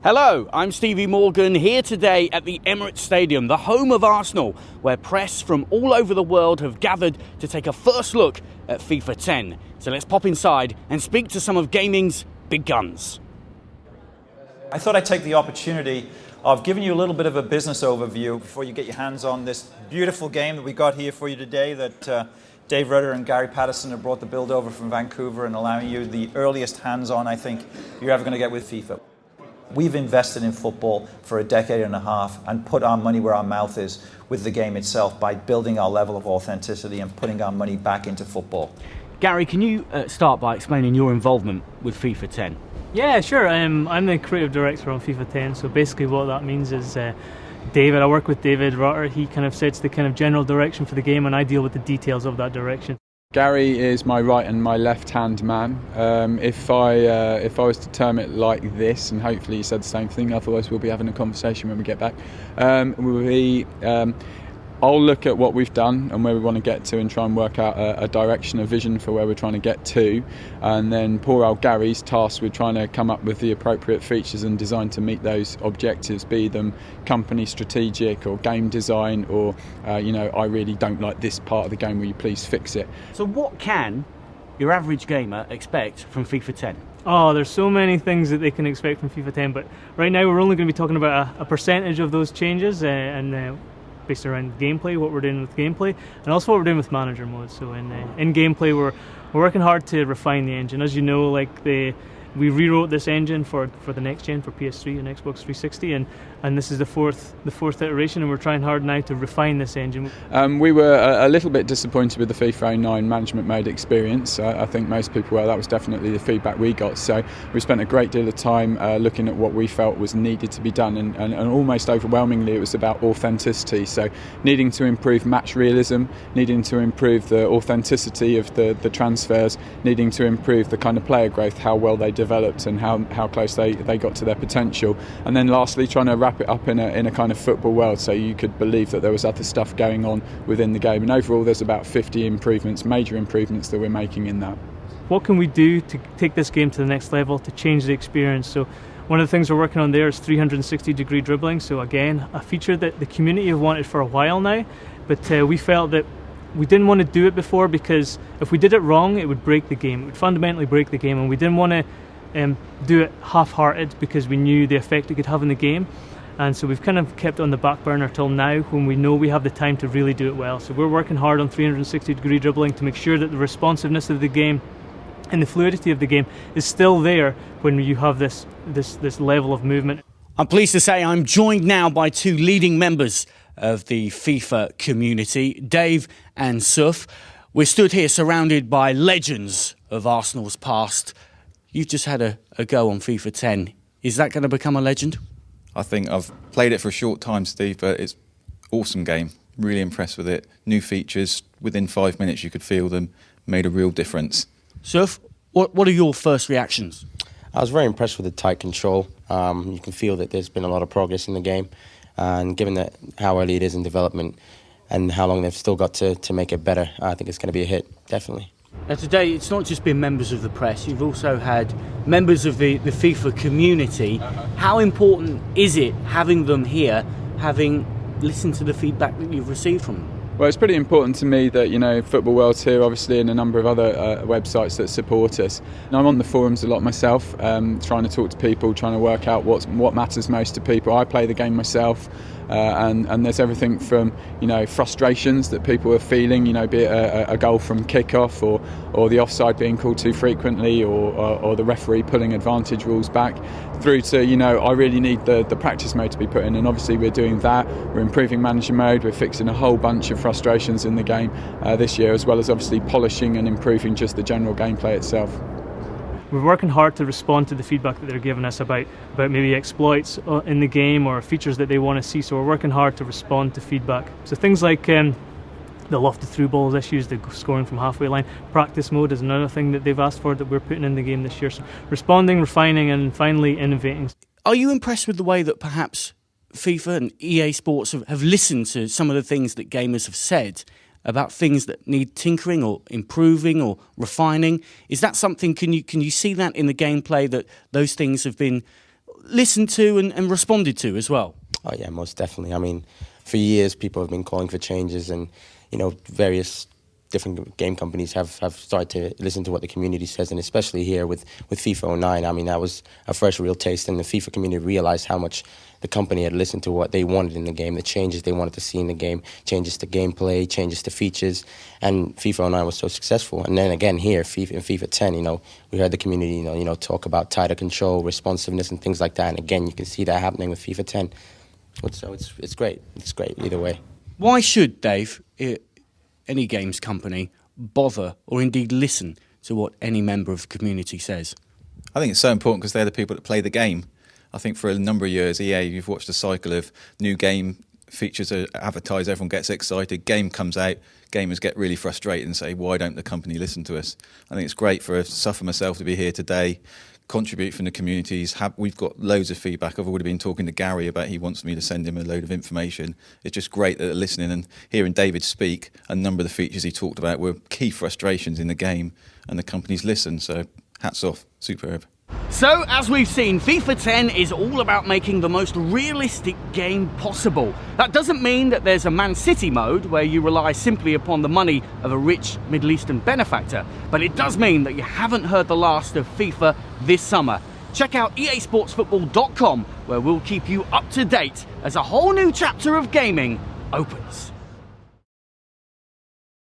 Hello, I'm Stevie Morgan here today at the Emirates Stadium, the home of Arsenal, where press from all over the world have gathered to take a first look at FIFA 10. So let's pop inside and speak to some of gaming's big guns. I thought I'd take the opportunity of giving you a little bit of a business overview before you get your hands on this beautiful game that we got here for you today that Dave Rutter and Gary Patterson have brought the build over from Vancouver and allowing you the earliest hands-on I think you're ever going to get with FIFA. We've invested in football for a decade and a half and put our money where our mouth is with the game itself by building our level of authenticity and putting our money back into football. Gary, can you start by explaining your involvement with FIFA 10? Yeah, sure. I'm the creative director on FIFA 10, so basically what that means is I work with David Rutter. He kind of sets the kind of general direction for the game and I deal with the details of that direction. Gary is my right and my left hand man. If I was to term it like this, and hopefully you said the same thing, otherwise we'll be having a conversation when we get back. I'll look at what we've done and where we want to get to and try and work out a direction, a vision for where we're trying to get to, and then poor old Gary's tasked with trying to come up with the appropriate features and design to meet those objectives, be them company strategic or game design or I really don't like this part of the game, will you please fix it. So what can your average gamer expect from FIFA 10? Oh, there's so many things that they can expect from FIFA 10, but right now we're only going to be talking about a percentage of those changes and based around gameplay, what we're doing with gameplay, and also what we're doing with manager mode. So in gameplay, we're working hard to refine the engine. As you know, we rewrote this engine for the next gen, for PS3 and Xbox 360, and this is the fourth iteration, and we're trying hard now to refine this engine. We were a little bit disappointed with the FIFA 09 management mode experience. I think most people were. That was definitely the feedback we got. So we spent a great deal of time looking at what we felt was needed to be done, and almost overwhelmingly it was about authenticity. So needing to improve match realism, needing to improve the authenticity of the transfers, needing to improve the kind of player growth, how well they developed and how close they got to their potential, and then lastly trying to wrap it up in a kind of football world so you could believe that there was other stuff going on within the game. And overall there's about 50 improvements, major improvements that we're making in that. What can we do to take this game to the next level, to change the experience? So one of the things we're working on there is 360-degree dribbling. So again, a feature that the community have wanted for a while now, but we felt that we didn't want to do it before because if we did it wrong it would break the game. It would fundamentally break the game, and we didn't want to do it half-hearted because we knew the effect it could have in the game. And so we've kind of kept it on the back burner till now when we know we have the time to really do it well. So we're working hard on 360-degree dribbling to make sure that the responsiveness of the game and the fluidity of the game is still there when you have this level of movement. I'm pleased to say I'm joined now by two leading members of the FIFA community, Dave and Suf. We're stood here surrounded by legends of Arsenal's past. You've just had a go on FIFA 10. Is that going to become a legend? I think I've played it for a short time, Steve, but it's an awesome game. Really impressed with it. New features. Within 5 minutes you could feel them. Made a real difference. Suf, what are your first reactions? I was very impressed with the tight control. You can feel that there's been a lot of progress in the game. And given that how early it is in development and how long they've still got to make it better, I think it's going to be a hit, definitely. Now today, it's not just been members of the press, you've also had members of the FIFA community. How important is it having them here, having listened to the feedback that you've received from them? Well, it's pretty important to me that, Football World's here, obviously, and a number of other websites that support us. And I'm on the forums a lot myself, trying to talk to people, trying to work out what matters most to people. I play the game myself, and there's everything from, frustrations that people are feeling, be it a goal from kick-off or the offside being called too frequently or the referee pulling advantage rules back, through to, I really need the practice mode to be put in. And obviously we're doing that. We're improving manager mode. We're fixing a whole bunch of frustrations in the game this year, as well as obviously polishing and improving just the general gameplay itself. We're working hard to respond to the feedback that they're giving us about maybe exploits in the game or features that they want to see. So we're working hard to respond to feedback. So things like the lofted through balls issues, the scoring from halfway line. Practice mode is another thing that they've asked for that we're putting in the game this year. So responding, refining, and finally innovating. Are you impressed with the way that perhaps FIFA and EA Sports have listened to some of the things that gamers have said about things that need tinkering or improving or refining? Is that something, can you see that in the gameplay, that those things have been listened to and responded to as well? Oh yeah, most definitely. I mean, for years people have been calling for changes, and various different game companies have started to listen to what the community says, and especially here with FIFA 09. I mean, that was a first real taste, and the FIFA community realized how much the company had listened to what they wanted in the game, the changes they wanted to see in the game, changes to gameplay, changes to features, and FIFA 09 was so successful. And then again here, in FIFA 10, we heard the community, talk about tighter control, responsiveness, and things like that. And again, you can see that happening with FIFA 10. So it's great. It's great either way. Why should, Dave, any games company bother or indeed listen to what any member of the community says? I think it's so important because they're the people that play the game. I think for a number of years, EA, you've watched a cycle of new game features are advertised, everyone gets excited, game comes out, gamers get really frustrated and say, why don't the company listen to us? I think it's great for Suf and myself to be here today, contribute from the communities. We've got loads of feedback. I've already been talking to Gary about he wants me to send him a load of information. It's just great that they're listening, and hearing David speak, a number of the features he talked about were key frustrations in the game, and the companies listen, so hats off, superb. So, as we've seen, FIFA 10 is all about making the most realistic game possible. That doesn't mean that there's a Man City mode where you rely simply upon the money of a rich Middle Eastern benefactor, but it does mean that you haven't heard the last of FIFA this summer. Check out easportsfootball.com, where we'll keep you up to date as a whole new chapter of gaming opens.